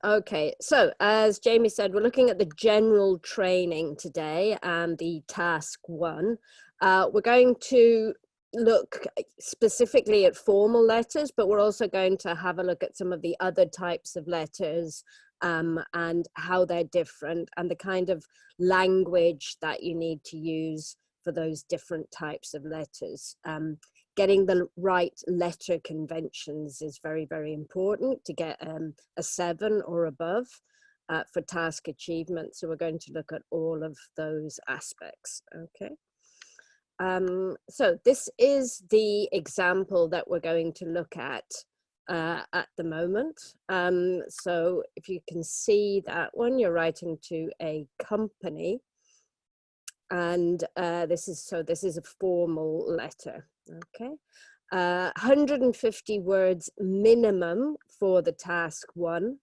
Okay, so as Jamie said, we're looking at the general training today and the task one. We're going to look specifically at formal letters, but we're also going to have a look at some of the other types of letters and how they're different and the kind of language that you need to use for those different types of letters. Getting the right letter conventions is very, very important to get a 7 or above for task achievement. So we're going to look at all of those aspects, okay? So this is the example that we're going to look at the moment. So if you can see that one, you're writing to a company. And this is a formal letter, okay? 150 words minimum for the task one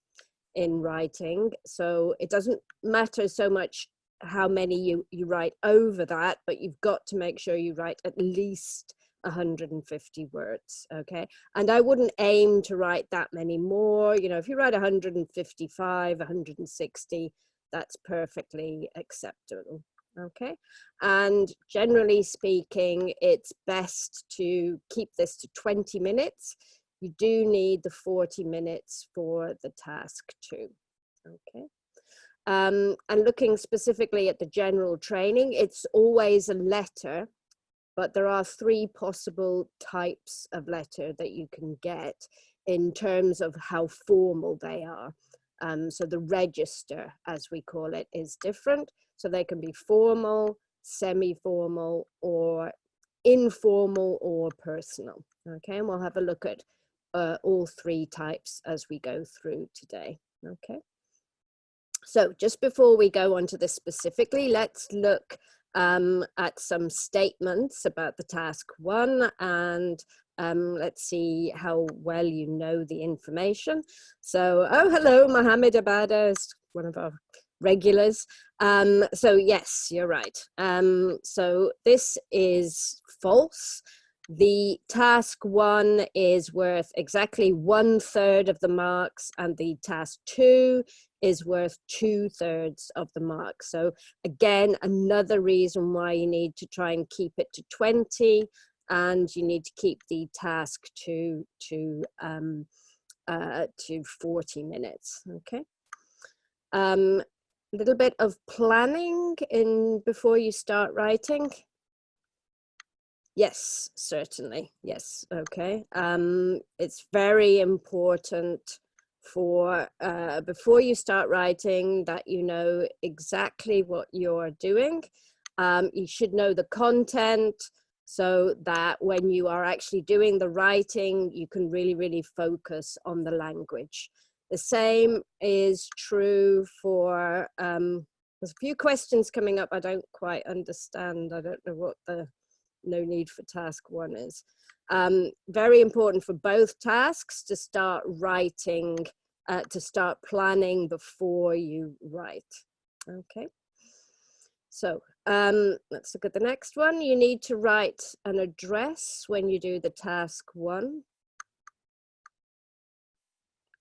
in writing. So it doesn't matter so much how many you write over that, but you've got to make sure you write at least 150 words, okay? And I wouldn't aim to write that many more. You know, if you write 155, 160, that's perfectly acceptable. Okay, and generally speaking, it's best to keep this to 20 minutes. You do need the 40 minutes for the task two. Okay, and looking specifically at the general training, it's always a letter, but there are 3 possible types of letter that you can get in terms of how formal they are. So the register, as we call it, is different. So they can be formal, semi-formal, or informal, or personal. Okay, and we'll have a look at all 3 types as we go through today. Okay. So just before we go on to this specifically, let's look at some statements about the task one, and let's see how well you know the information. So, oh, hello, Mohammed Abada is one of our regulars. So yes, you're right. So this is false. The task one is worth exactly 1/3 of the marks, and the task two is worth 2/3 of the marks. So again, another reason why you need to try and keep it to 20, and you need to keep the task to 40 minutes. Okay. A little bit of planning before you start writing. Yes, certainly. Yes. Okay. It's very important for before you start writing that you know exactly what you're doing. You should know the content so that when you are actually doing the writing, you can really, really focus on the language. The same is true for, there's a few questions coming up I don't quite understand. I don't know what the no need for task one is. Very important for both tasks to start writing, to start planning before you write. Okay. So let's look at the next one. You need to write an address when you do the task one.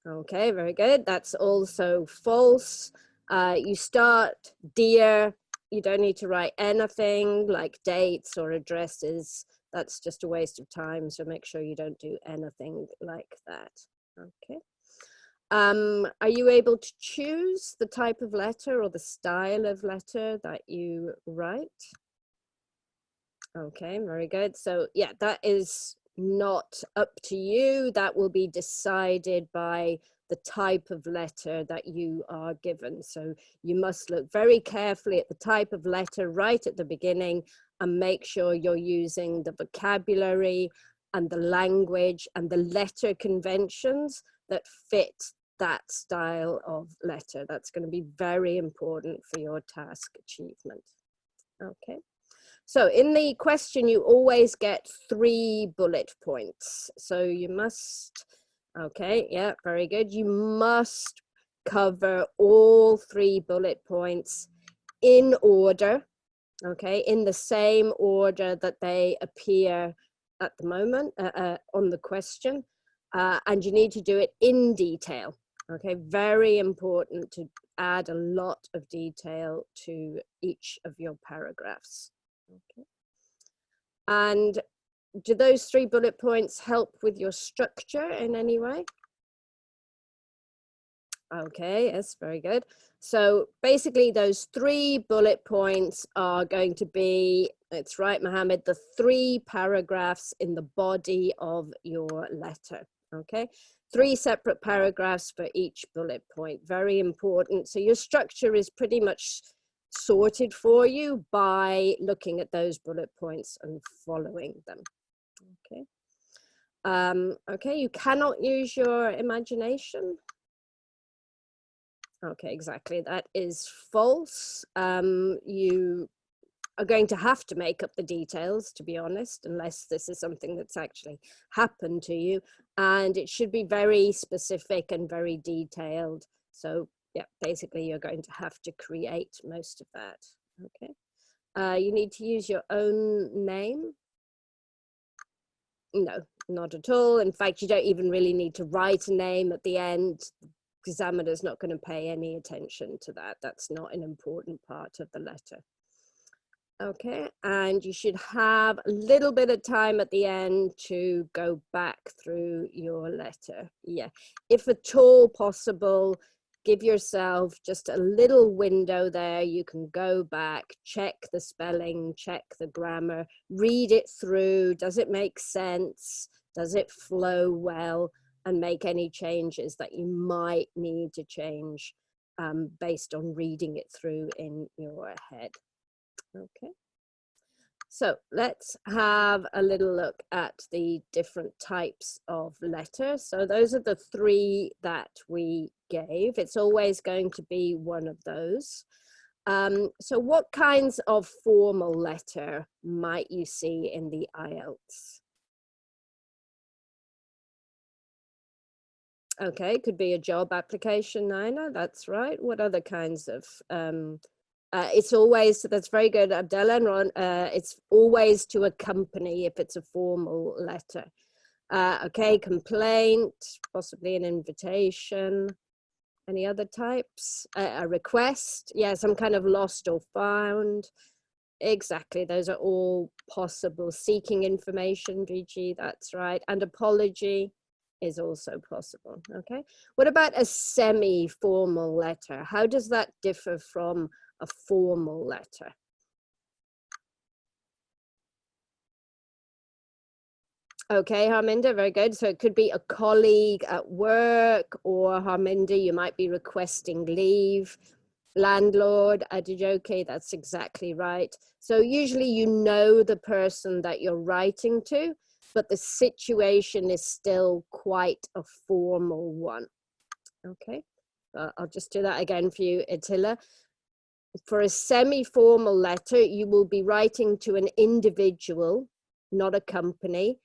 Okay, very good. That's also false. You start dear. You don't need to write anything like dates or addresses. That's just a waste of time. So make sure you don't do anything like that. Okay. Are you able to choose the type of letter or the style of letter that you write? Okay, very good. So yeah, that is not up to you. That will be decided by the type of letter that you are given. So you must look very carefully at the type of letter right at the beginning and make sure you're using the vocabulary and the language and the letter conventions that fit that style of letter. That's going to be very important for your task achievement. Okay. So in the question, you always get 3 bullet points. So you must, okay, yeah, very good. You must cover all 3 bullet points in order, okay, in the same order that they appear at the moment on the question. And you need to do it in detail, Okay, very important to add a lot of detail to each of your paragraphs. Okay. And do those 3 bullet points help with your structure in any way? Okay, yes, very good. So basically those 3 bullet points are going to be, that's right, Mohammed, the 3 paragraphs in the body of your letter. Okay, 3 separate paragraphs for each bullet point, very important. So your structure is pretty much sorted for you by looking at those bullet points and following them. Okay. Okay, you cannot use your imagination. Okay, exactly. That is false. You are going to have to make up the details, to be honest, unless this is something that's actually happened to you. And it should be very specific and very detailed. So yeah, basically you're going to have to create most of that. Okay. You need to use your own name. No, not at all. In fact, you don't even really need to write a name at the end. Examiner's not going to pay any attention to that. That's not an important part of the letter. Okay, and you should have a little bit of time at the end to go back through your letter. Yeah, if at all possible, give yourself just a little window there. You can go back, check the spelling, check the grammar, read it through. Does it make sense? Does it flow well? And make any changes that you might need to change based on reading it through in your head. Okay. So let's have a little look at the different types of letters. So those are the 3 that we gave. It's always going to be one of those. So what kinds of formal letter might you see in the IELTS? Okay, could be a job application, Nina, that's right. What other kinds of, it's always, that's very good, Abdullah and Ron, it's always to a company if it's a formal letter. Okay, complaint, possibly an invitation. Any other types? A request, yeah, some kind of lost or found. Exactly, those are all possible. Seeking information, VG, that's right. And apology is also possible, okay? What about a semi-formal letter? How does that differ from a formal letter? Okay, Harminder, very good. So it could be a colleague at work, or Harminder, you might be requesting leave. Landlord, Adijoke, that's exactly right. So usually you know the person that you're writing to, but the situation is still quite a formal one. Okay, I'll just do that again for you, Attila. For a semi-formal letter, you will be writing to an individual, not a company.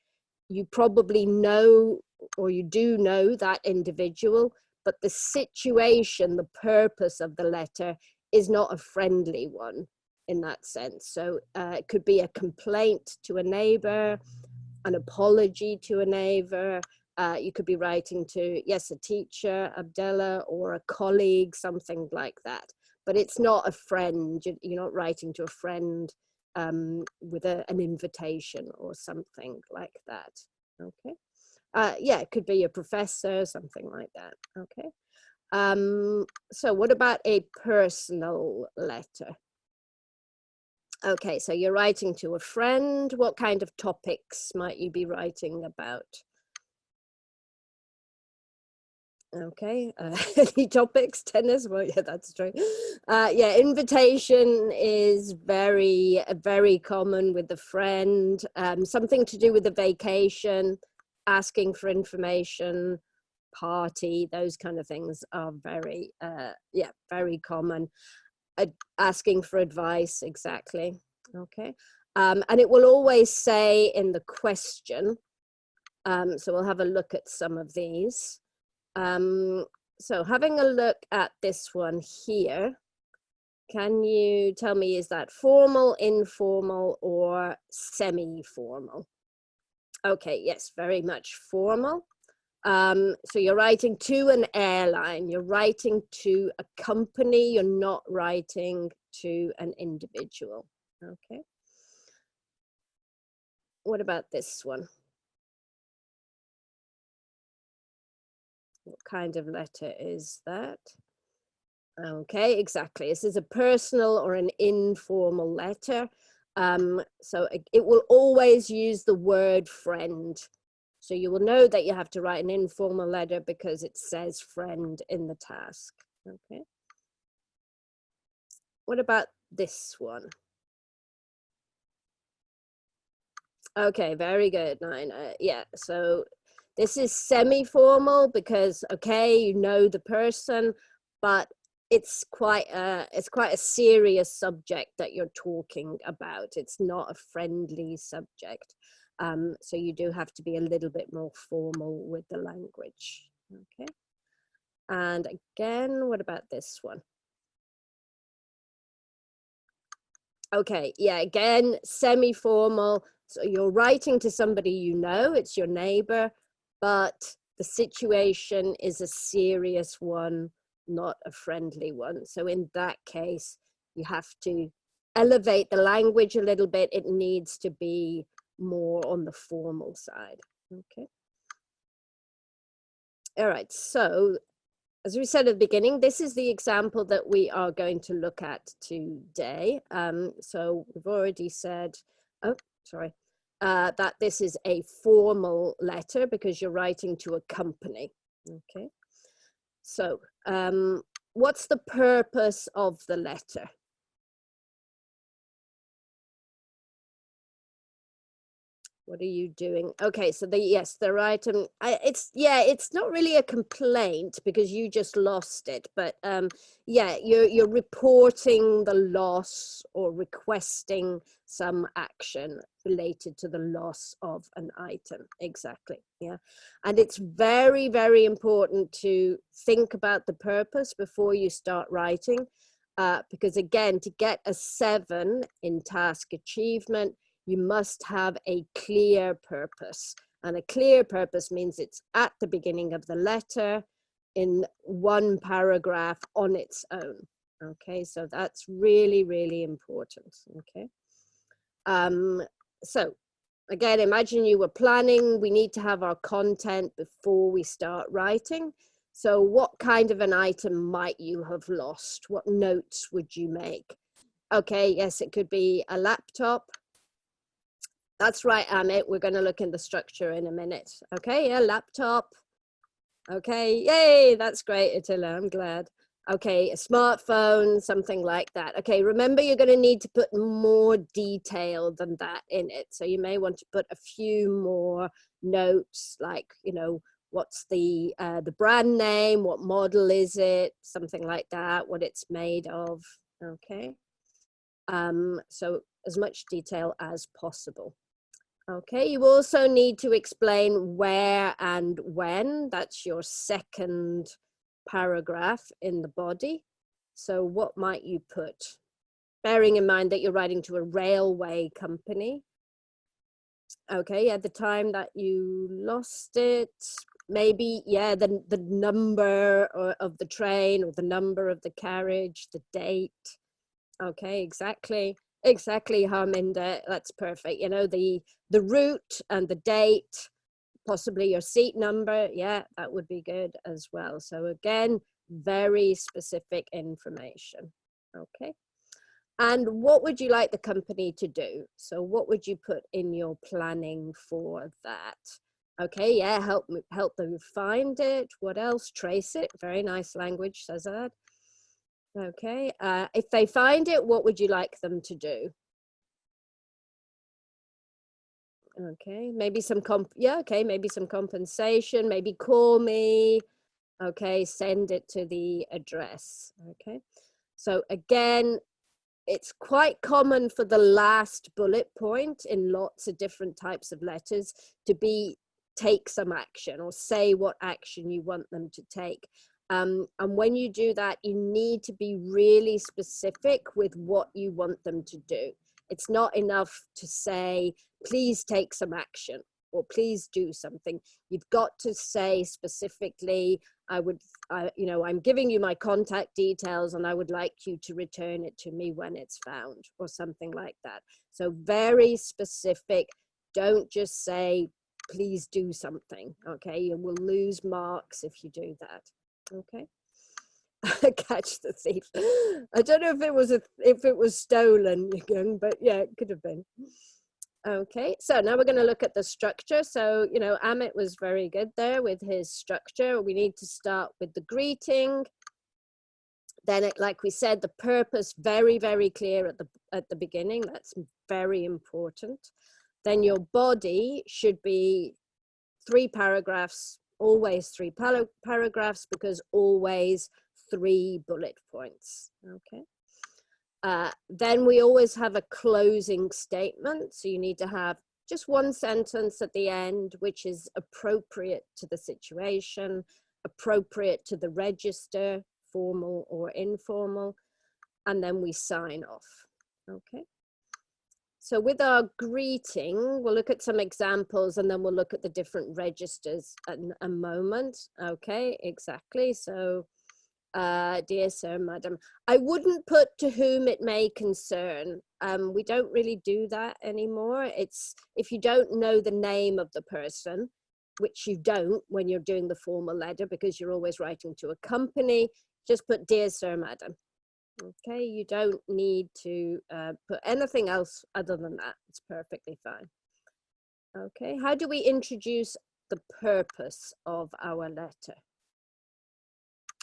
You probably know, or you do know that individual, but the situation, the purpose of the letter is not a friendly one in that sense. So it could be a complaint to a neighbor, an apology to a neighbor. You could be writing to, yes, a teacher, Abdullah, or a colleague, something like that. But it's not a friend. You're not writing to a friend with an invitation or something like that. Okay. Yeah, it could be a professor, something like that. Okay. So what about a personal letter? Okay, so you're writing to a friend. What kind of topics might you be writing about? Okay, any topics? Tennis? Well, yeah, that's true. Yeah, invitation is very, very common with the friend. Something to do with the vacation, asking for information, party, those kind of things are very, yeah, very common. Asking for advice, exactly. Okay, and it will always say in the question. So we'll have a look at some of these. So having a look at this one here, can you tell me, is that formal, informal, or semi-formal? Okay, yes, very much formal. So you're writing to an airline, you're writing to a company, you're not writing to an individual. Okay. What about this one? What kind of letter is that? Okay, exactly. This is a personal or an informal letter. So it will always use the word friend. So you will know that you have to write an informal letter because it says friend in the task. Okay. What about this one? Okay, very good, Nina. Yeah, so this is semi-formal because, okay, you know the person, but it's quite a serious subject that you're talking about. It's not a friendly subject. So you do have to be a little bit more formal with the language. Okay. And again, what about this one? Okay, yeah, again, semi-formal. So you're writing to somebody you know, it's your neighbor, but the situation is a serious one, not a friendly one. So in that case, you have to elevate the language a little bit. It needs to be more on the formal side. Okay. All right, so as we said at the beginning, this is the example that we are going to look at today. So we've already said, that this is a formal letter because you're writing to a company. Okay. So what's the purpose of the letter? What are you doing? Okay, so the item, it's not really a complaint because you just lost it, but yeah, you're reporting the loss or requesting some action related to the loss of an item. Exactly, yeah. And it's very, very important to think about the purpose before you start writing, because again, to get a 7 in task achievement, you must have a clear purpose. And a clear purpose means it's at the beginning of the letter in one paragraph on its own. Okay, so that's really, really important. Okay. So again, imagine you were planning, we need to have our content before we start writing. So what kind of an item might you have lost? What notes would you make? Okay, yes, it could be a laptop. That's right, Amit. We're going to look in the structure in a minute. Okay, yeah, laptop. Okay, yay, that's great, Attila, I'm glad. Okay, a smartphone, something like that. Okay, remember you're going to need to put more detail than that in it. So you may want to put a few more notes, like, you know, what's the brand name, what model is it, something like that, what it's made of. Okay, so as much detail as possible. Okay, you also need to explain where and when. That's your second paragraph in the body. So what might you put? Bearing in mind that you're writing to a railway company. Okay, at the time that you lost it, maybe, yeah, the number of the train or the number of the carriage, the date. Okay, exactly. Exactly, Harminder. That's perfect. You know, the route and the date, possibly your seat number. Yeah, that would be good as well. So again, very specific information. Okay. And what would you like the company to do? So what would you put in your planning for that? Okay, yeah, help them find it. What else? Trace it. Very nice language, says that. Okay, if they find it, what would you like them to do? Okay, maybe some maybe some compensation, maybe call me. Okay, send it to the address. Okay, so again, it's quite common for the last bullet point in lots of different types of letters to be take some action or say what action you want them to take. And when you do that, you need to be really specific with what you want them to do. It's not enough to say, please take some action or please do something. You've got to say specifically, I'm giving you my contact details and I would like you to return it to me when it's found, or something like that. So very specific. Don't just say, please do something. Okay, you will lose marks if you do that. Okay. Catch the thief. I don't know if it was stolen again, but yeah, it could have been. Okay, so now we're going to look at the structure. So, Amit was very good there with his structure. We need to start with the greeting. Then, like we said, the purpose, very, very clear at the beginning. That's very important. Then your body should be 3 paragraphs, always 3 paragraphs, because always 3 bullet points. Okay. Then we always have a closing statement. So you need to have just 1 sentence at the end, which is appropriate to the situation, appropriate to the register, formal or informal, and then we sign off. Okay. So with our greeting, we'll look at some examples and then we'll look at the different registers in a moment. Okay, exactly. So, dear sir, madam, I wouldn't put to whom it may concern. We don't really do that anymore. It's if you don't know the name of the person, which you don't when you're doing the formal letter because you're always writing to a company, just put dear sir, madam. Okay, you don't need to put anything else other than that. It's perfectly fine. Okay, how do we introduce the purpose of our letter?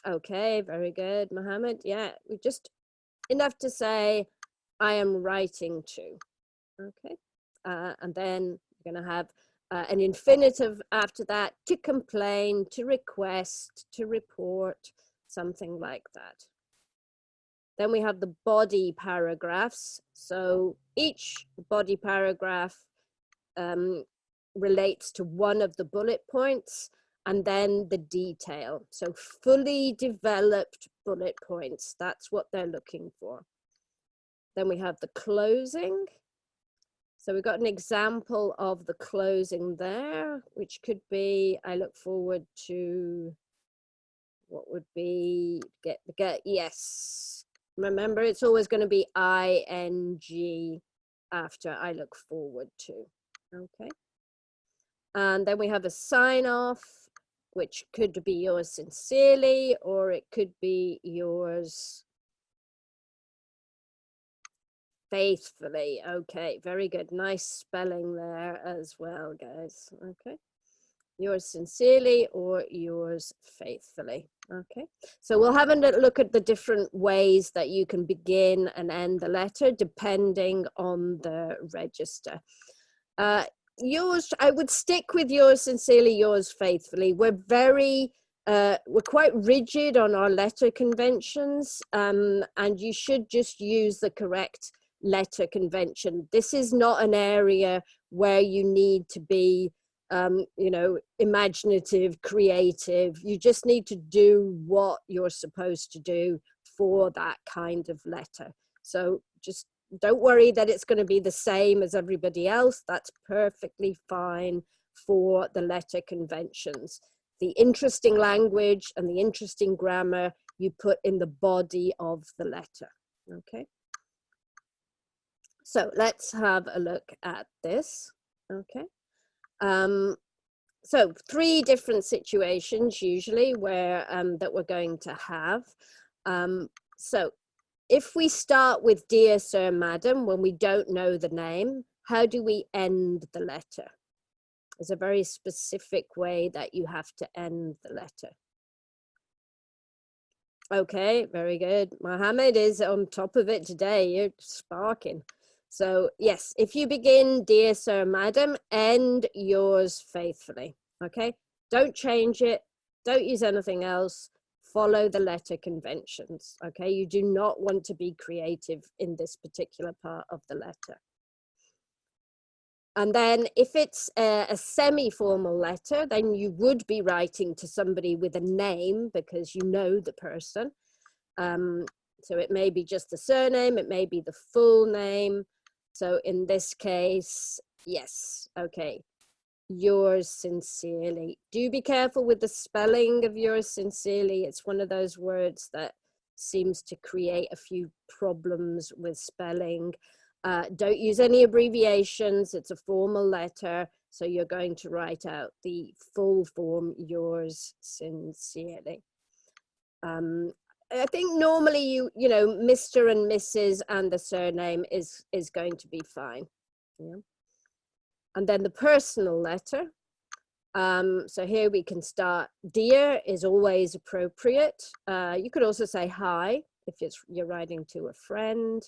Okay, very good, Mohammed. Yeah, we just enough to say, I am writing to. Okay, and then you're going to have an infinitive after that, to complain, to request, to report, something like that. Then we have the body paragraphs. So each body paragraph relates to one of the bullet points and then the detail. So fully developed bullet points, that's what they're looking for. Then we have the closing. So we've got an example of the closing there, which could be, I look forward to, what would be, get yes. Remember, it's always going to be ing after I look forward to. Okay. And then we have a sign off, which could be yours sincerely, or it could be yours faithfully. Okay, very good. Nice spelling there as well, guys. Okay. Yours sincerely or yours faithfully. Okay, so we'll have a look at the different ways that you can begin and end the letter depending on the register. Yours, I would stick with yours sincerely, yours faithfully. We're quite rigid on our letter conventions, and you should just use the correct letter convention. This is not an area where you need to be imaginative, creative. You just need to do what you're supposed to do for that kind of letter. So just don't worry that it's going to be the same as everybody else. That's perfectly fine for the letter conventions. The interesting language and the interesting grammar you put in the body of the letter. Okay. So let's have a look at this. Okay. So 3 different situations usually where that we're going to have. So if we start with dear sir, madam, when we don't know the name, how do we end the letter? There's a very specific way that you have to end the letter. Okay, very good. Mohammed is on top of it today. You're sparking. So yes, if you begin, dear sir, madam, end yours faithfully. Okay, don't change it. Don't use anything else. Follow the letter conventions. Okay, you do not want to be creative in this particular part of the letter. And then if it's a semi-formal letter, then you would be writing to somebody with a name because you know the person. So it may be just the surname, it may be the full name. So in this case, yes, okay. yours sincerely. Do be careful with the spelling of yours sincerely. It's one of those words that seems to create a few problems with spelling. Don't use any abbreviations. It's a formal letter, so you're going to write out the full form, yours sincerely. I think normally you know, Mr. and Mrs. and the surname is going to be fine. Yeah. And then the personal letter. So here we can start. Dear is always appropriate. You could also say hi if you're writing to a friend.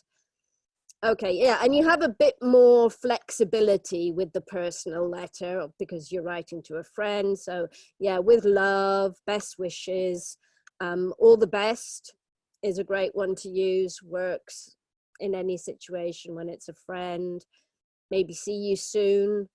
Okay, yeah, and you have a bit more flexibility with the personal letter because you're writing to a friend. So yeah, with love, best wishes, all the best is a great one to use, works in any situation when it's a friend. Maybe see you soon.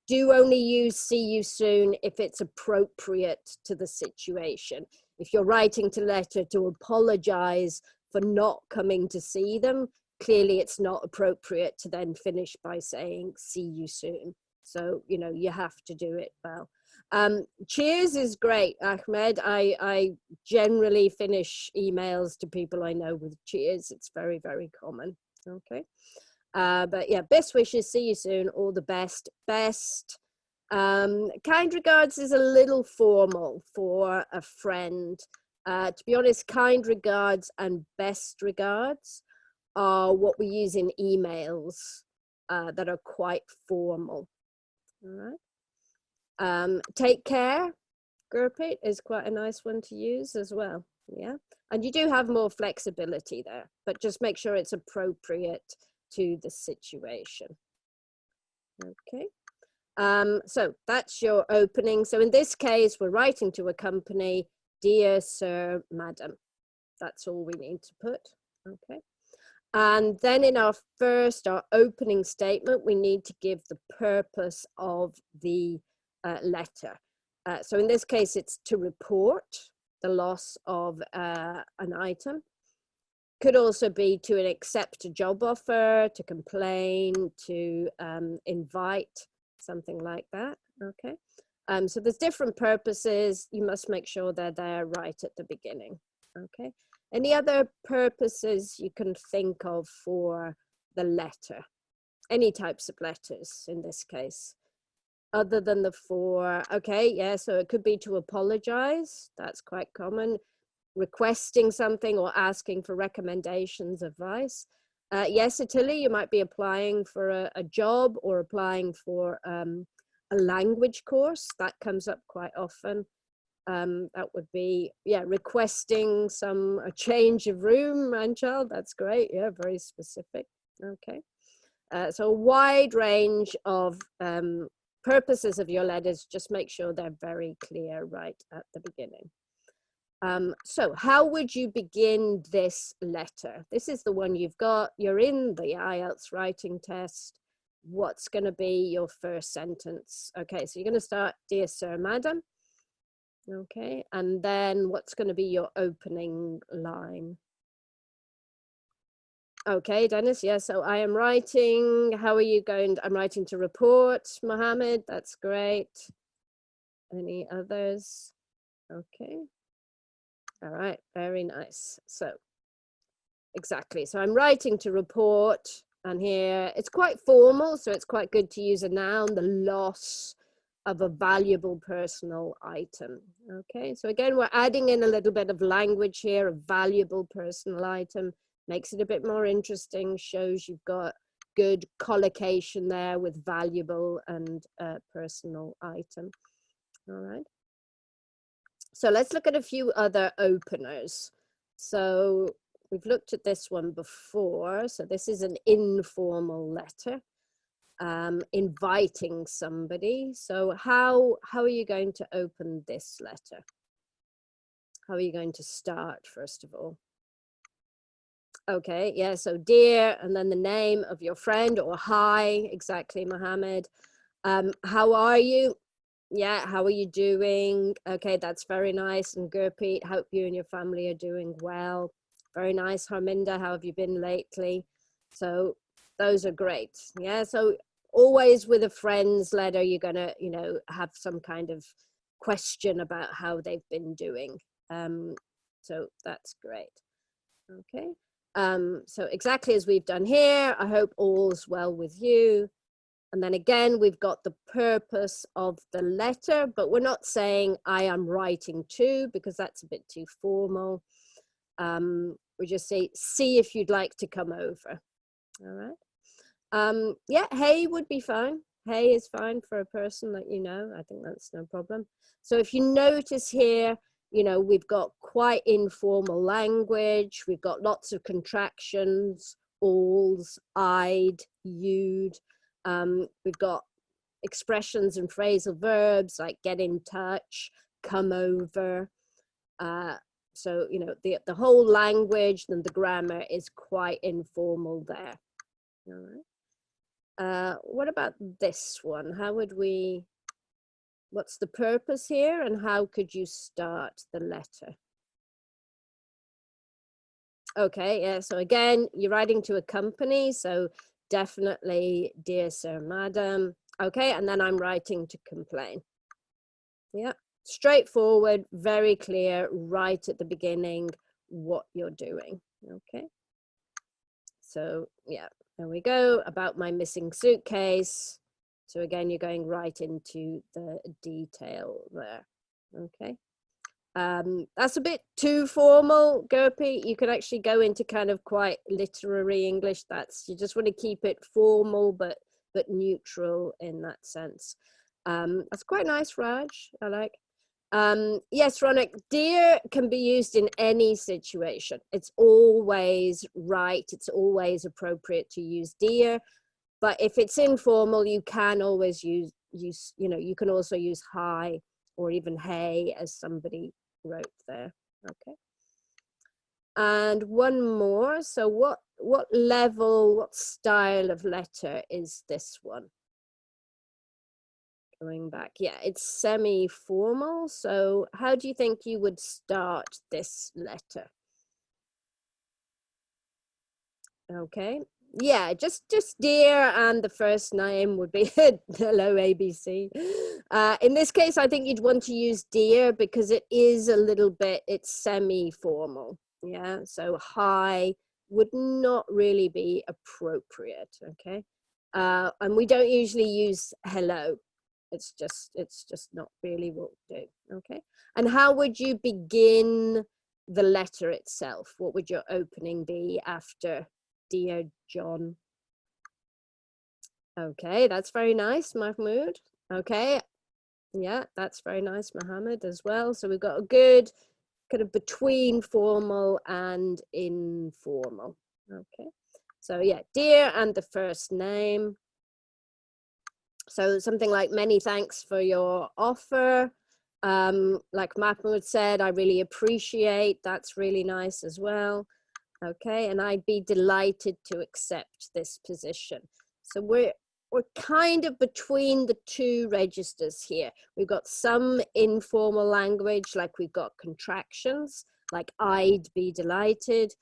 Do only use see you soon if it's appropriate to the situation. If you're writing to letter to apologize for not coming to see them, clearly it's not appropriate to then finish by saying see you soon. So, you know, you have to do it well. Cheers is great, Ahmed. I generally finish emails to people I know with cheers. It's very, very common. Okay. But yeah, best wishes, see you soon, all the best, best. Kind regards is a little formal for a friend. To be honest, kind regards and best regards are what we use in emails that are quite formal. All right. Take care, Gurpreet, is quite a nice one to use as well. Yeah. And you do have more flexibility there, but just make sure it's appropriate to the situation. Okay. So that's your opening. So in this case, we're writing to a company, dear sir, madam. That's all we need to put. Okay. And then in our opening statement, we need to give the purpose of the letter. So in this case, it's to report the loss of an item. Could also be to accept a job offer, to complain, to invite, something like that. Okay. So there's different purposes. You must make sure they're there right at the beginning. Okay. Any other purposes you can think of for the letter? Any types of letters in this case, other than the four. Okay, yeah, so it could be to apologize. That's quite common. Requesting something or asking for recommendations, advice. Yes, Attili, you might be applying for a job or applying for a language course. That comes up quite often. That would be, yeah, requesting a change of room, Manchal. That's great. Yeah, very specific. Okay. So a wide range of purposes of your letters. Just make sure they're very clear right at the beginning. So how would you begin this letter? This is the one you've got. You're in the IELTS writing test. What's going to be your first sentence? Okay, so you're going to start, dear sir, madam. Okay, and then what's going to be your opening line? Okay, Dennis, yeah, so I am writing, how are you going? I'm writing to report, Mohammed, that's great. Any others? Okay. All right, very nice. So, exactly. So I'm writing to report, and here it's quite formal, so it's quite good to use a noun, the loss of a valuable personal item. Okay, so again, we're adding in a little bit of language here, a valuable personal item, makes it a bit more interesting, shows you've got good collocation there with valuable and personal item. All right. So let's look at a few other openers. So we've looked at this one before. So this is an informal letter, inviting somebody. So how are you going to open this letter? How are you going to start, first of all? Okay, yeah, so dear, and then the name of your friend, or hi, exactly, Mohammed. How are you? Yeah, how are you doing? Okay, that's very nice. And Gurpreet, hope you and your family are doing well. Very nice. Harminda, how have you been lately? So those are great. Yeah, so always with a friend's letter, you're gonna, you know, have some kind of question about how they've been doing. So that's great. Okay. So exactly as we've done here, I hope all's well with you. And then again, we've got the purpose of the letter, but we're not saying I am writing to, because that's a bit too formal. We just say, see if you'd like to come over. All right. Yeah, hey would be fine. Hey is fine for a person that you know. I think that's no problem. So if you notice here, you know, we've got quite informal language. We've got lots of contractions, alls, I'd, you'd. We've got expressions and phrasal verbs like get in touch, come over. So, you know, the whole language and the grammar is quite informal there. All right. What about this one? How would we, what's the purpose here and how could you start the letter? Okay, yeah, so again, you're writing to a company, so definitely, dear sir, madam. Okay, and then I'm writing to complain. Yeah, straightforward, very clear, right at the beginning, what you're doing. Okay, so yeah, there we go, about my missing suitcase. So again, you're going right into the detail there. Okay. That's a bit too formal, Gerpy. You can actually go into kind of quite literary English. That's, you just want to keep it formal but neutral in that sense. That's quite nice, Raj. I like. Yes, Ronick, dear can be used in any situation. It's always right. It's always appropriate to use dear. But if it's informal, you can always use, you know, you can also use hi or even hey, as somebody wrote there. Okay. And one more. So what level, what style of letter is this one? Going back, yeah, it's semi-formal. So how do you think you would start this letter? Okay. Yeah, just dear, and the first name would be hello ABC. In this case, I think you'd want to use dear because it is a little bit, it's semi-formal. Yeah, so hi would not really be appropriate. Okay. And we don't usually use hello. It's just not really what we do. Okay. And how would you begin the letter itself? What would your opening be after dear John? Okay, that's very nice, Mahmoud. Okay, yeah, that's very nice, Mohammed, as well. So we've got a good kind of between formal and informal. Okay, so yeah, dear and the first name. So something like many thanks for your offer. Like Mahmoud said, I really appreciate, that's really nice as well. Okay, and I'd be delighted to accept this position. So we're kind of between the two registers here. We've got some informal language, like we've got contractions, like I'd be delighted.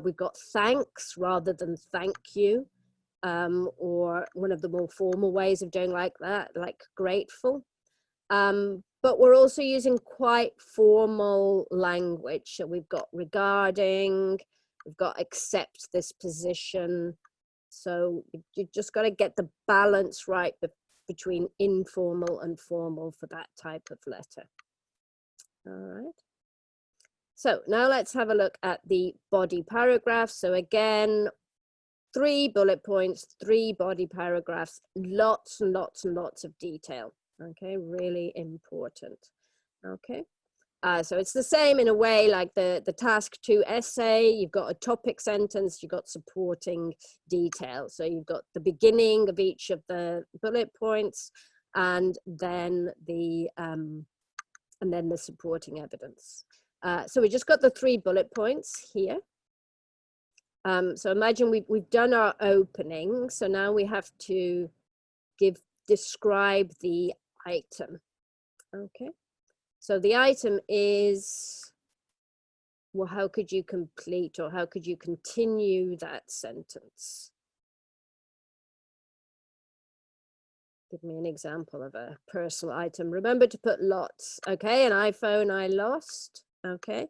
We've got thanks rather than thank you, or one of the more formal ways of doing like that, like grateful. But we're also using quite formal language. So we've got regarding, we've got accept this position. So you just got to get the balance right between informal and formal for that type of letter. All right. So now let's have a look at the body paragraph. So again, 3 bullet points, 3 body paragraphs, lots and lots and lots of detail. Okay, really important. Okay. So it's the same in a way like the task 2 essay. You've got a topic sentence, you've got supporting detail. So you've got the beginning of each of the bullet points, and then the supporting evidence. So we just got the 3 bullet points here. So imagine we've done our opening. So now we have to describe the item. Okay. So the item is, well, how could you complete or how could you continue that sentence? Give me an example of a personal item. Remember to put lots. Okay, an iPhone I lost. Okay.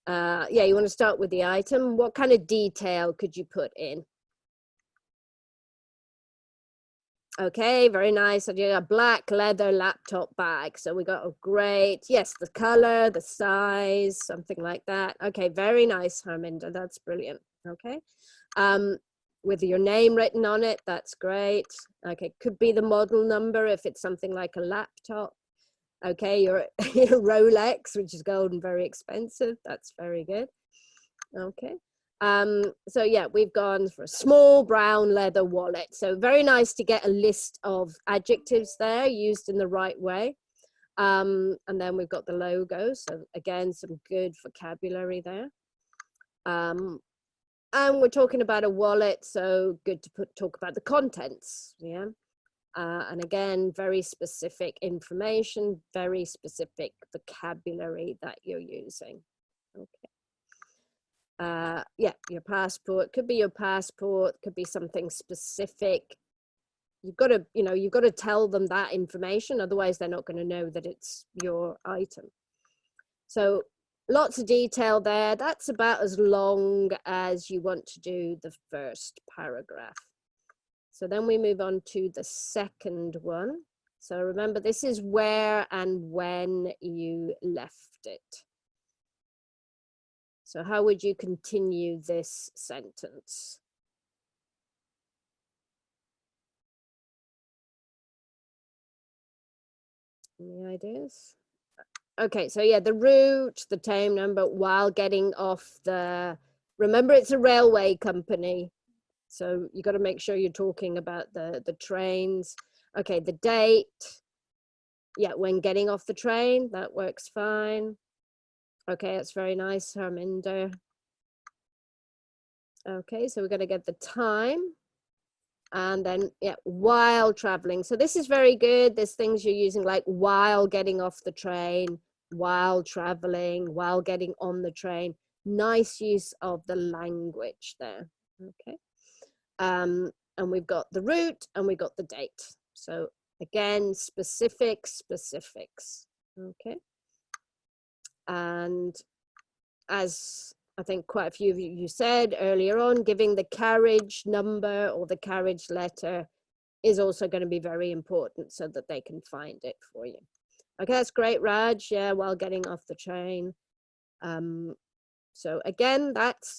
Yeah, you want to start with the item. What kind of detail could you put in? Okay, very nice. So a black leather laptop bag. So we got a great, yes, the color, the size, something like that. Okay, very nice, Harminder. That's brilliant. Okay. With your name written on it, that's great. Okay, could be the model number if it's something like a laptop. Okay, your Rolex, which is gold and very expensive. That's very good. Okay. So yeah, we've gone for a small brown leather wallet. So very nice to get a list of adjectives there used in the right way. And then we've got the logo. So again, some good vocabulary there. And we're talking about a wallet, so good to talk about the contents, yeah. And again, very specific information, very specific vocabulary that you're using. Okay. Yeah, your passport could be your passport, could be something specific. You've got to, you've got to tell them that information, otherwise they're not going to know that it's your item. So lots of detail there. That's about as long as you want to do the first paragraph. So then we move on to the second one. So remember, this is where and when you left it. So how would you continue this sentence? Any ideas? Okay, so yeah, the route, the time number, while getting off the, remember it's a railway company. So you got to make sure you're talking about the trains. Okay, the date. Yeah, when getting off the train, that works fine. Okay, that's very nice, Harminder. Okay, so we're going to get the time. And then, yeah, while traveling. So this is very good. There's things you're using like while getting off the train, while traveling, while getting on the train. Nice use of the language there. Okay. And we've got the route and we've got the date. So again, specifics. Okay. And as I think quite a few of you said earlier on, giving the carriage number or the carriage letter is also going to be very important so that they can find it for you. Okay, that's great, Raj. Yeah, while getting off the train. So again, that's,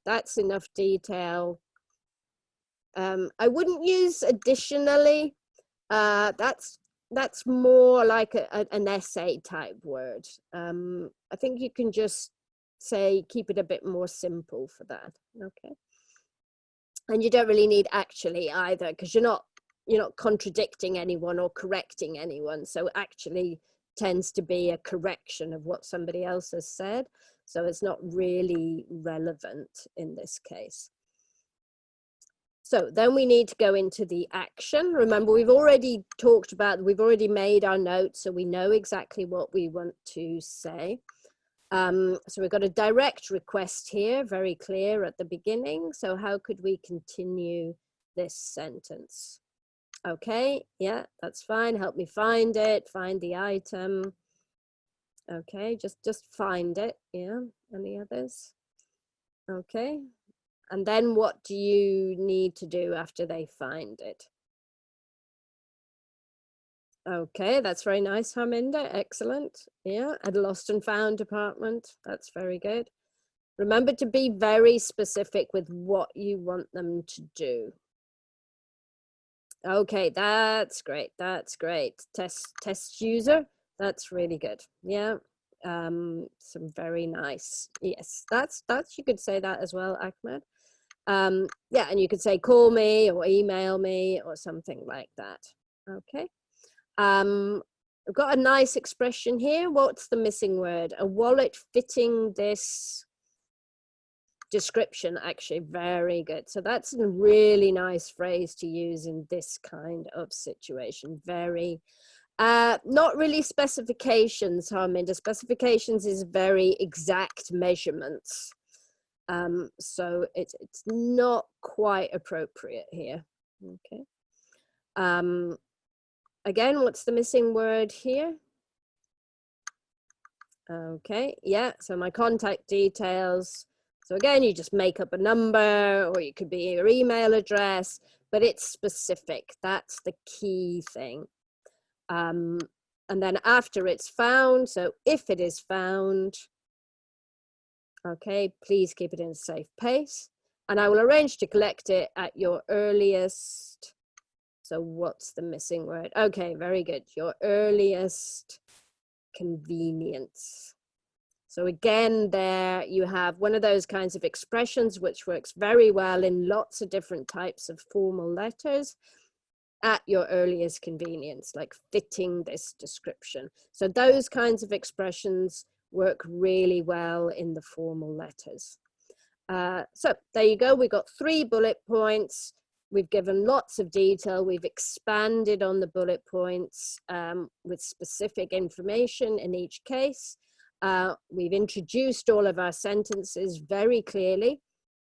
that's enough detail. I wouldn't use additionally. That's more like an essay type word. I think you can just say, keep it a bit more simple for that. Okay. And you don't really need actually either, because you're not contradicting anyone or correcting anyone. So actually tends to be a correction of what somebody else has said. So it's not really relevant in this case. So then we need to go into the action. Remember, we've already talked about, we've already made our notes, so we know exactly what we want to say. So we've got a direct request here, very clear at the beginning. So how could we continue this sentence? Okay, yeah, that's fine. Help me find it, find the item. Okay, just find it. Yeah, any others? Okay. And then what do you need to do after they find it? Okay, that's very nice, Harminder. Excellent. Yeah, at a lost and found department. That's very good. Remember to be very specific with what you want them to do. Okay, that's great. That's great. Test user. That's really good. Yeah. Some very nice. Yes, that's you could say that as well, Ahmed. Yeah, and you could say call me or email me or something like that. Okay. I've got a nice expression here. What's the missing word? A wallet fitting this description. Actually, very good. So that's a really nice phrase to use in this kind of situation. Very not really specifications, Harminder. Specifications is very exact measurements. So it's not quite appropriate here. Okay. again, what's the missing word here? Okay, yeah, so my contact details. So again, you just make up a number, or it could be your email address, but it's specific. That's the key thing. And then after it's found, so if it is found, okay, please keep it in a safe place. And I will arrange to collect it at your earliest. So what's the missing word? Okay, very good. Your earliest convenience. So again, there you have one of those kinds of expressions which works very well in lots of different types of formal letters. At your earliest convenience, like fitting this description. So those kinds of expressions work really well in the formal letters. So there you go. We've got 3 bullet points. We've given lots of detail. We've expanded on the bullet points with specific information in each case. We've introduced all of our sentences very clearly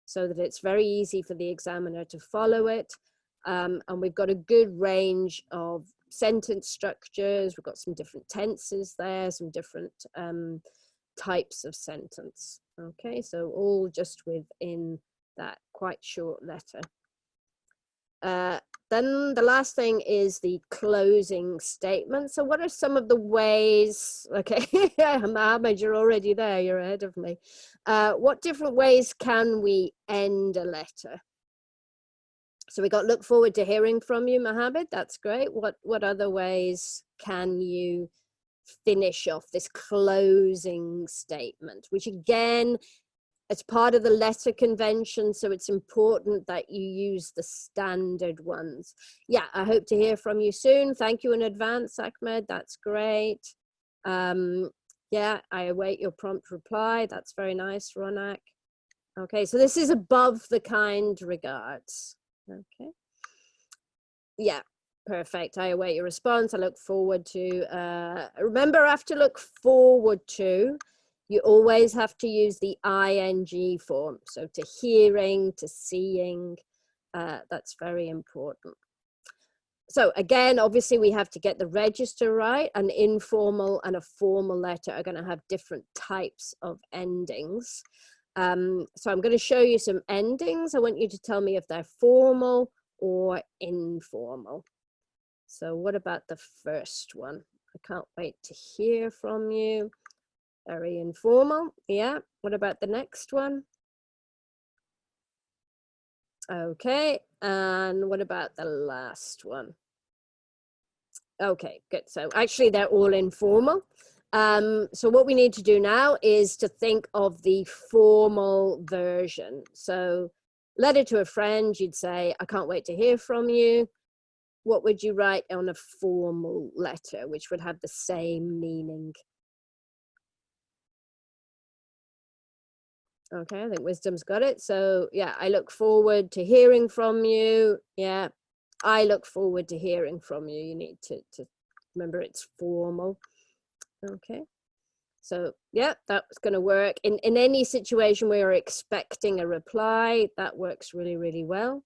so that it's very easy for the examiner to follow it. And we've got a good range of sentence structures. We've got some different tenses there, some different types of sentence. Okay, so all just within that quite short letter. Then the last thing is the closing statement. So what are some of the ways, okay, Mohammed, you're already there, you're ahead of me. What different ways can we end a letter? So we got look forward to hearing from you, Mohammed. That's great. What other ways can you finish off this closing statement, which again, it's part of the letter convention, so it's important that you use the standard ones. Yeah, I hope to hear from you soon. Thank you in advance, Ahmed. That's great. Yeah, I await your prompt reply. That's very nice, Ronak. Okay, so this is above the kind regards. Okay. Yeah, perfect. I await your response. I look forward to, remember I have to look forward to, you always have to use the ing form. So to hearing, to seeing, that's very important. So again, obviously we have to get the register right. An informal and a formal letter are going to have different types of endings. So I'm going to show you some endings. I want you to tell me if they're formal or informal. So what about the first one? I can't wait to hear from you. Very informal. Yeah. What about the next one? Okay. And what about the last one? Okay, good. So actually they're all informal. So what we need to do now is to think of the formal version. So letter to a friend, you'd say, I can't wait to hear from you. What would you write on a formal letter, which would have the same meaning? Okay, I think Wisdom's got it. So yeah, I look forward to hearing from you. Yeah, I look forward to hearing from you. You need to remember it's formal. Okay. So yeah, that's going to work in any situation where you're expecting a reply. That works really, really well.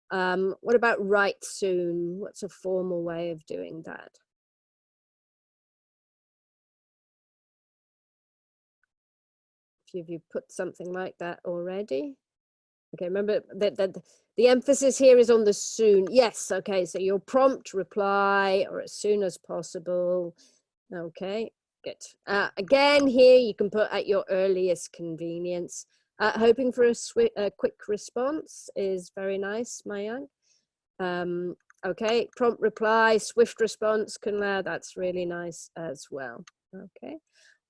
What about write soon? What's a formal way of doing that? If you've put something like that already. Okay, remember that the emphasis here is on the soon. Yes, okay, so your prompt reply or as soon as possible. Okay, good. Again, here you can put at your earliest convenience. Hoping for a quick response is very nice, Mayank. Okay, prompt reply, swift response, that's really nice as well. Okay,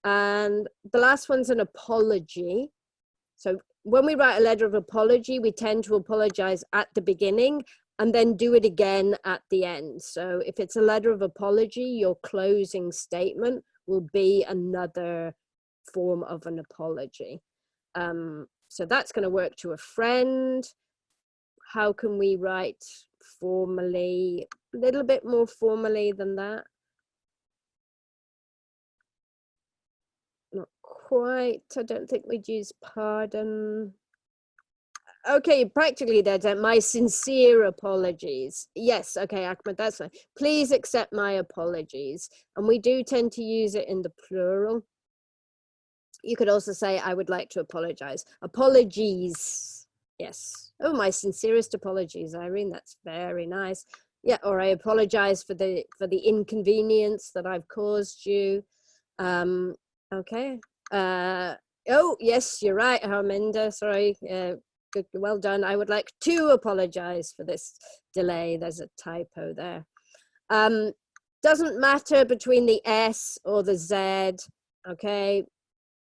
and the last one's an apology. So when we write a letter of apology, we tend to apologize at the beginning and then do it again at the end. So if it's a letter of apology, your closing statement will be another form of an apology. So that's going to work to a friend. How can we write formally, a little bit more formally than that? Not quite. I don't think we'd use pardon. Okay, practically that's my sincere apologies. Yes, okay, Ahmed, that's fine. Please accept my apologies. And we do tend to use it in the plural. You could also say, I would like to apologize. Apologies. Yes. Oh, my sincerest apologies, Irene. That's very nice. Yeah, or I apologize for the inconvenience that I've caused you. Okay. Oh, yes, you're right, Harminder. Sorry. Good, well done. I would like to apologize for this delay. There's a typo there. Doesn't matter between the S or the Z. Okay.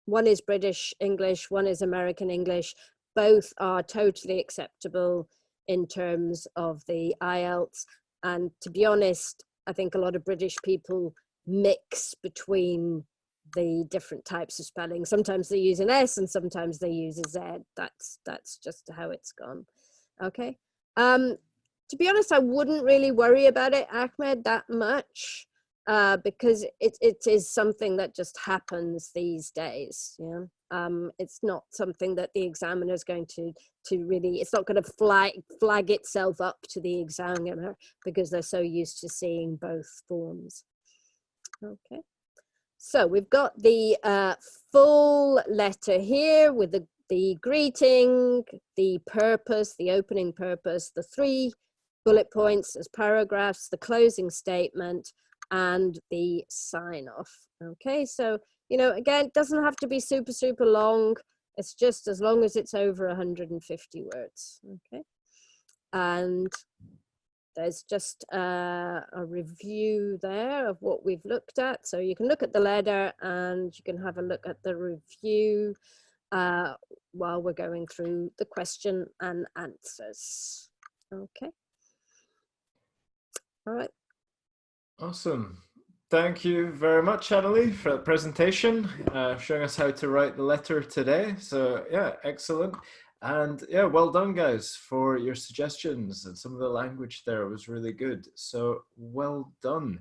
One is British English, one is American English. Both are totally acceptable in terms of the IELTS. And to be honest, I think a lot of British people mix between the different types of spelling. Sometimes they use an S and sometimes they use a Z. That's just how it's gone. Okay. To be honest, I wouldn't really worry about it, Ahmed, that much. Because it is something that just happens these days. Yeah, it's not something that the examiner is going to really. It's not going to flag itself up to the examiner because they're so used to seeing both forms. Okay, so we've got the full letter here with the greeting, the purpose, the opening purpose, the 3 bullet points as paragraphs, the closing statement, and the sign off. Okay, so, you know, again, it doesn't have to be super, super long. It's just as long as it's over 150 words. Okay, and there's just a review there of what we've looked at. So you can look at the letter and you can have a look at the review while we're going through the question and answers. Okay. All right. Awesome. Thank you very much, Annalie, for that presentation, showing us how to write the letter today. So yeah, excellent. And yeah, well done, guys, for your suggestions, and some of the language there was really good. So well done.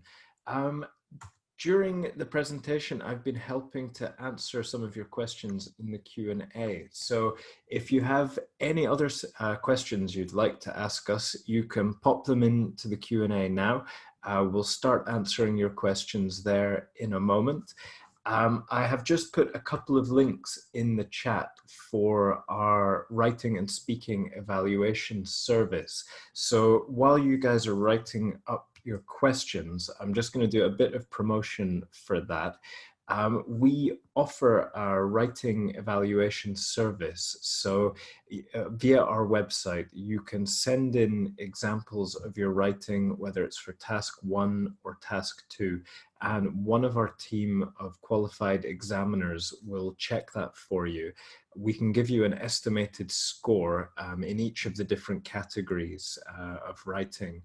During the presentation, I've been helping to answer some of your questions in the Q&A. So if you have any other questions you'd like to ask us, you can pop them into the Q&A now. We'll start answering your questions there in a moment. I have just put a couple of links in the chat for our writing and speaking evaluation service. So while you guys are writing up your questions, I'm just going to do a bit of promotion for that. We offer our writing evaluation service. So via our website, you can send in examples of your writing, whether it's for task 1 or task 2. And one of our team of qualified examiners will check that for you. We can give you an estimated score in each of the different categories of writing.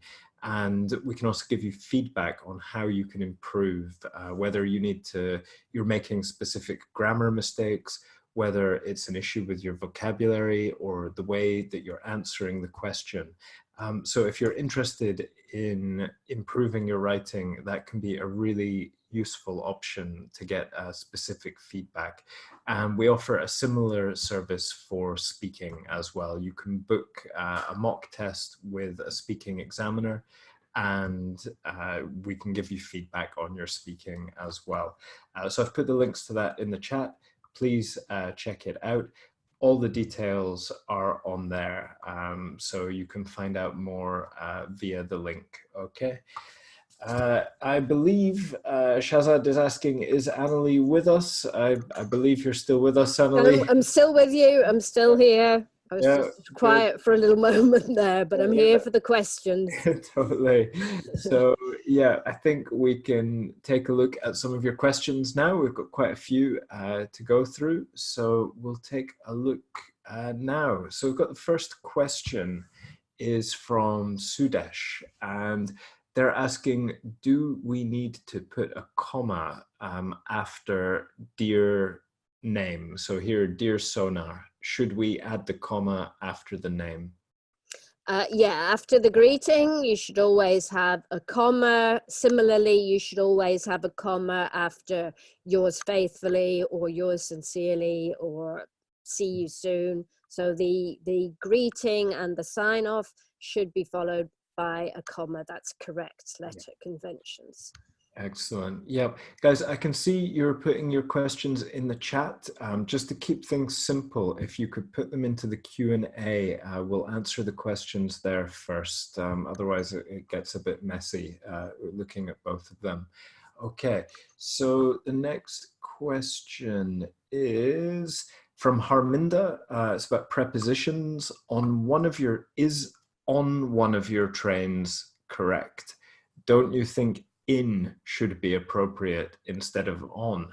And we can also give you feedback on how you can improve, whether you're making specific grammar mistakes, whether it's an issue with your vocabulary or the way that you're answering the question. So if you're interested in improving your writing, that can be a really useful option to get specific feedback. And we offer a similar service for speaking as well. You can book a mock test with a speaking examiner, and we can give you feedback on your speaking as well. So I've put the links to that in the chat. Please check it out. All the details are on there, so you can find out more via the link. Okay. I believe Shazad is asking, is Annalie with us? I believe you're still with us, Annalie. I'm still with you. I'm still here. I was just Good. quiet for a little moment there, but I'm here for the questions. Totally. So yeah, I think we can take a look at some of your questions now. We've got quite a few to go through, so we'll take a look now. So we've got the first question is from Sudesh, and they're asking, do we need to put a comma after dear name? So here, dear Sonar, should we add the comma after the name? Yeah, after the greeting, you should always have a comma. Similarly, you should always have a comma after yours faithfully or yours sincerely or see you soon. So the greeting and the sign off should be followed by a comma. That's correct letter conventions. Excellent. Yep. Guys, I can see you're putting your questions in the chat. Just to keep things simple, if you could put them into the Q&A, we'll answer the questions there first. Otherwise, it gets a bit messy looking at both of them. Okay, so the next question is from Harminda. It's about prepositions. Is on one of your trains correct? Don't you think in should be appropriate instead of on?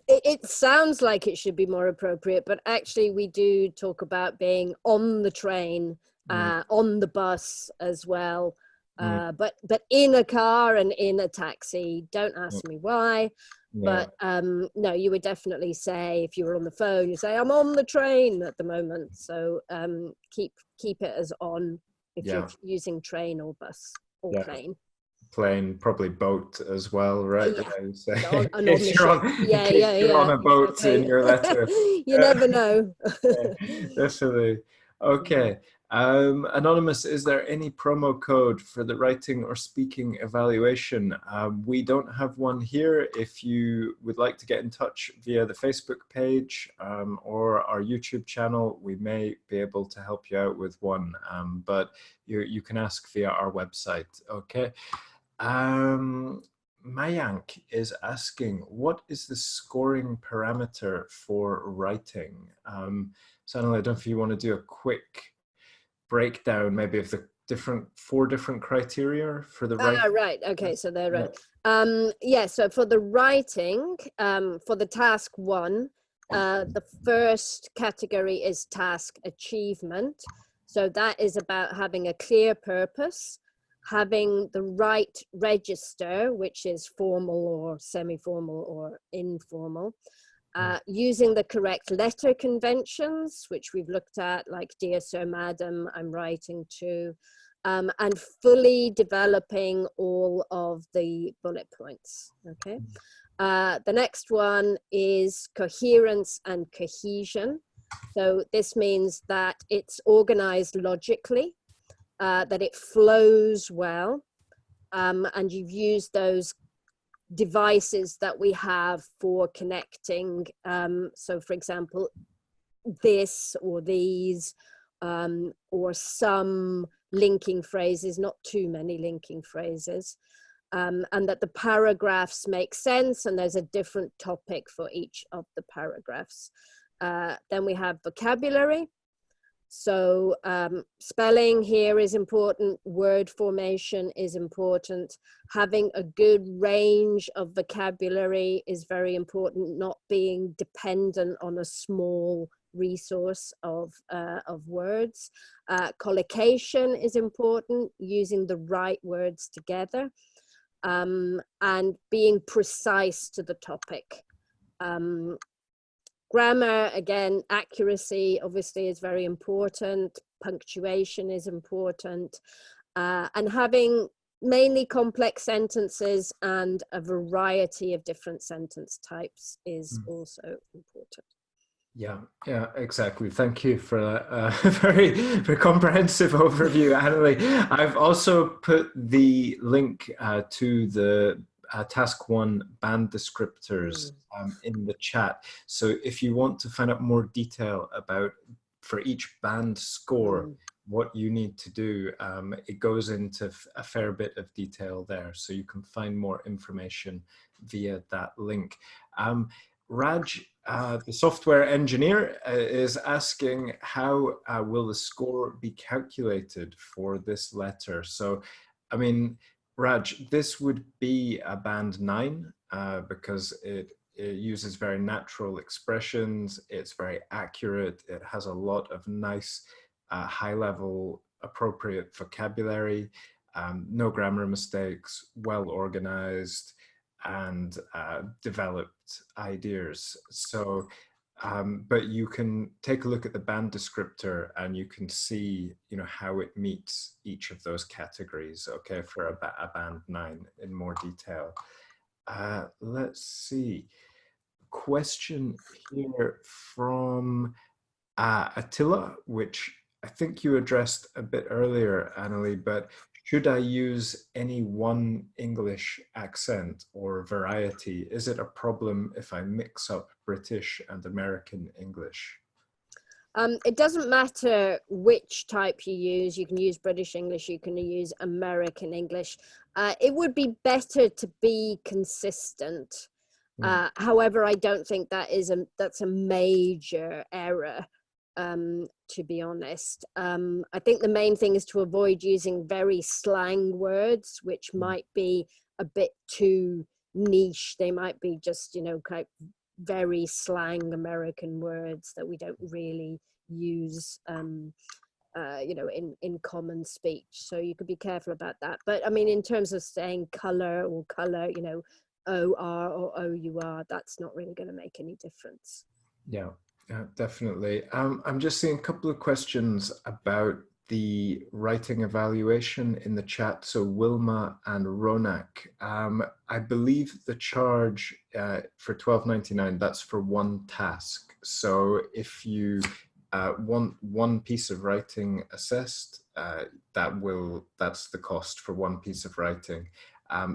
It sounds like it should be more appropriate, but actually we do talk about being on the train, on the bus as well. But in a car and in a taxi, don't ask me why. But no, you would definitely say, if you were on the phone, you say, I'm on the train at the moment. So keep it as on if you're using train or bus or plane. Plane, probably boat as well, right? So, on you're on a boat exactly. in your letter. You never know. Definitely. Okay. Anonymous, is there any promo code for the writing or speaking evaluation? We don't have one here. If you would like to get in touch via the Facebook page or our YouTube channel, we may be able to help you out with one, but you can ask via our website. Okay. Mayank is asking, what is the scoring parameter for writing? Sanal, I don't know if you want to do a quick breakdown maybe of the four different criteria for the writing. Right, okay, so they're right. So for the writing, for the task 1, the first category is task achievement. So that is about having a clear purpose, having the right register, which is formal or semi-formal or informal, using the correct letter conventions, which we've looked at, like Dear Sir, Madam, I'm writing to, and fully developing all of the bullet points, okay? The next one is coherence and cohesion. So this means that it's organized logically, that it flows well, and you've used those devices that we have for connecting. So for example, this or these, or some linking phrases, not too many linking phrases, and that the paragraphs make sense and there's a different topic for each of the paragraphs. Then we have vocabulary. So spelling here is important, word formation is important, having a good range of vocabulary is very important, not being dependent on a small resource of words. Collocation is important, using the right words together, and being precise to the topic. Grammar, again, accuracy obviously is very important. Punctuation is important. And having mainly complex sentences and a variety of different sentence types is also important. Yeah, exactly. Thank you for a very comprehensive overview, Annalie. I've also put the link to the task 1 band descriptors in the chat. So if you want to find out more detail about, for each band score, what you need to do, it goes into a fair bit of detail there. So you can find more information via that link. Raj, the software engineer, is asking how will the score be calculated for this letter? So, I mean, Raj, this would be a band 9 because it uses very natural expressions. It's very accurate. It has a lot of nice high-level appropriate vocabulary, no grammar mistakes, well organized, and developed ideas. So, but you can take a look at the band descriptor and you can see, how it meets each of those categories, okay, for a band 9 in more detail. Let's see. question here from Attila, which I think you addressed a bit earlier, Annalie, but should I use any one English accent or variety? Is it a problem if I mix up British and American English? It doesn't matter which type you use. You can use British English, you can use American English. It would be better to be consistent. However, I don't think that's a major error, to be honest. I think the main thing is to avoid using very slang words, which might be a bit too niche. They might be just, kind of very slang American words that we don't really use, in common speech. So you could be careful about that. But I mean, in terms of saying color or color, OR or OUR, that's not really going to make any difference. Yeah, definitely. I'm just seeing a couple of questions about the writing evaluation in the chat. So Wilma and Ronak, I believe the charge for $12.99, that's for one task. So if you want one piece of writing assessed, that's the cost for one piece of writing.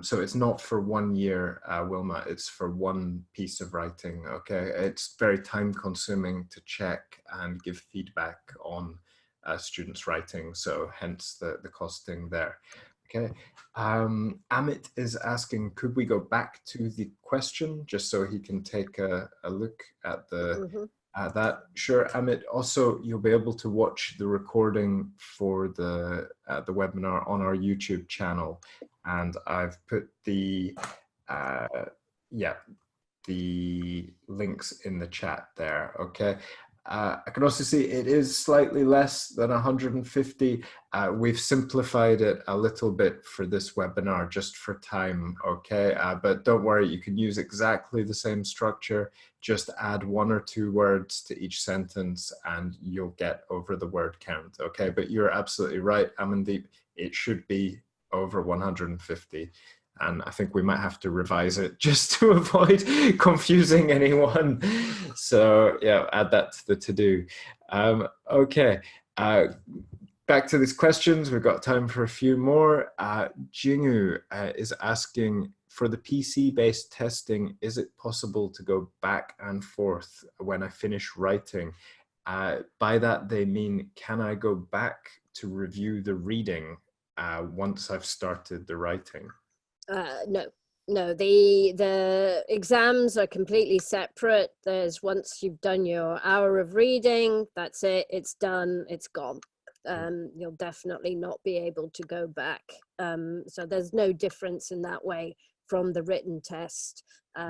So it's not for 1 year, Wilma, it's for one piece of writing, okay? It's very time consuming to check and give feedback on students' writing, so hence the costing there, okay? Amit is asking, could we go back to the question just so he can take a look at that? Sure, Amit. Also, you'll be able to watch the recording for the webinar on our YouTube channel, and I've put the links in the chat there. Okay. I can also see it is slightly less than 150. We've simplified it a little bit for this webinar just for time, okay? But don't worry, you can use exactly the same structure. Just add 1 or 2 words to each sentence and you'll get over the word count, okay? But you're absolutely right, Amandeep, it should be over 150. And I think we might have to revise it just to avoid confusing anyone. So yeah, add that to the to-do. Okay, back to these questions. We've got time for a few more. Jingu is asking, for the PC-based testing, is it possible to go back and forth when I finish writing? By that, they mean, can I go back to review the reading once I've started the writing? No, the exams are completely separate. There's, once you've done your hour of reading, that's it, it's done, it's gone. You'll definitely not be able to go back. So there's no difference in that way from the written test.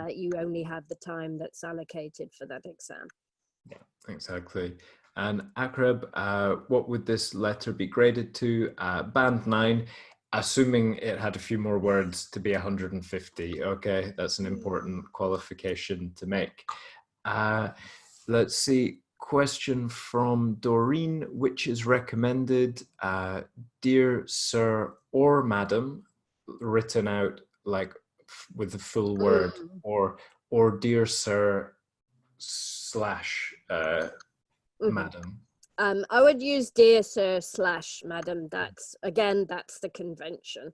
You only have the time that's allocated for that exam. Yeah, exactly. And Akrab, what would this letter be graded to? Band 9. Assuming it had a few more words to be 150, okay, that's an important qualification to make. Let's see, question from Doreen, which is recommended, dear sir or madam, written out like with the full word, or dear sir / madam. I would use dear sir / madam. That's, again, that's the convention.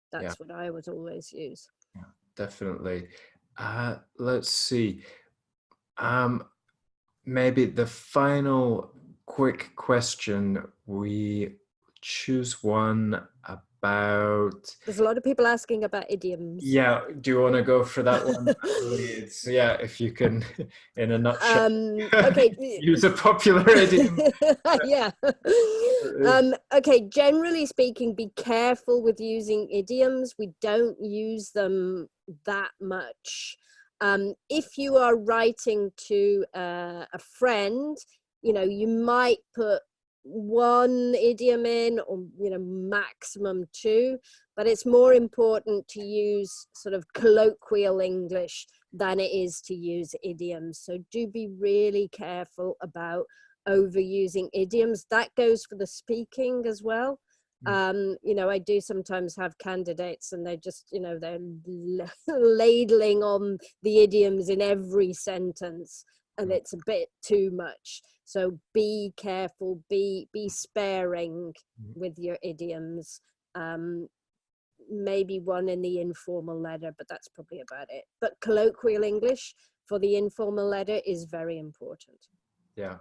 That's what I would always use. Yeah, definitely. Let's see. Maybe the final quick question, we choose one about... There's a lot of people asking about idioms. Yeah, do you want to go for that one? It's, yeah, if you can, in a nutshell, okay. use a popular idiom. Yeah. Okay, generally speaking, be careful with using idioms. We don't use them that much. If you are writing to a friend, you might put 1 idiom in, or maximum 2, but it's more important to use sort of colloquial English than it is to use idioms. So do be really careful about overusing idioms. That goes for the speaking as well. You know, I do sometimes have candidates and they're just, you know, they're ladling on the idioms in every sentence, and it's a bit too much. So be careful, be sparing with your idioms. Maybe one in the informal letter, but that's probably about it. But colloquial English for the informal letter is very important. Yeah,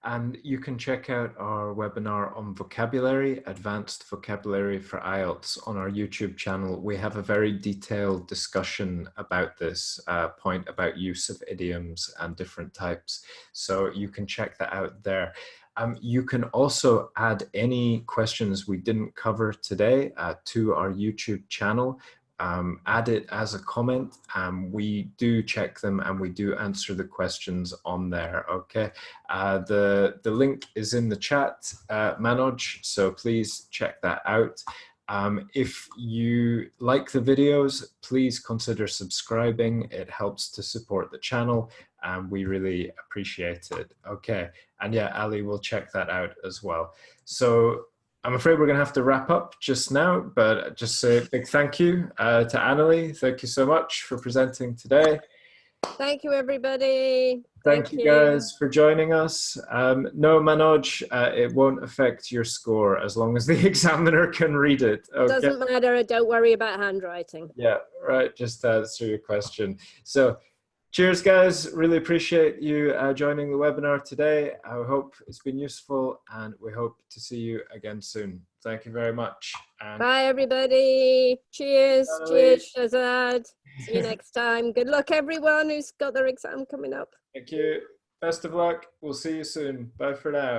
and you can check out our webinar on vocabulary, advanced vocabulary for IELTS on our YouTube channel. We have a very detailed discussion about this point about use of idioms and different types. So you can check that out there. You can also add any questions we didn't cover today to our YouTube channel. Add it as a comment. We do check them and we do answer the questions on there. Okay, the link is in the chat, Manoj, so please check that out. If you like the videos, please consider subscribing. It helps to support the channel and we really appreciate it. Okay, and yeah, Ali will check that out as well. So I'm afraid we're going to have to wrap up just now, but just say a big thank you to Annalie. Thank you so much for presenting today. Thank you, everybody. Thank you guys for joining us. No, Manoj, it won't affect your score as long as the examiner can read it. Okay? Doesn't matter. Don't worry about handwriting. Yeah, right. Just answer your question. So cheers, guys. Really appreciate you joining the webinar today. I hope it's been useful and we hope to see you again soon. Thank you very much. And bye, everybody. Cheers. bye. Cheers, Shazad. See you next time. Good luck, everyone who's got their exam coming up. Thank you. Best of luck. We'll see you soon. Bye for now.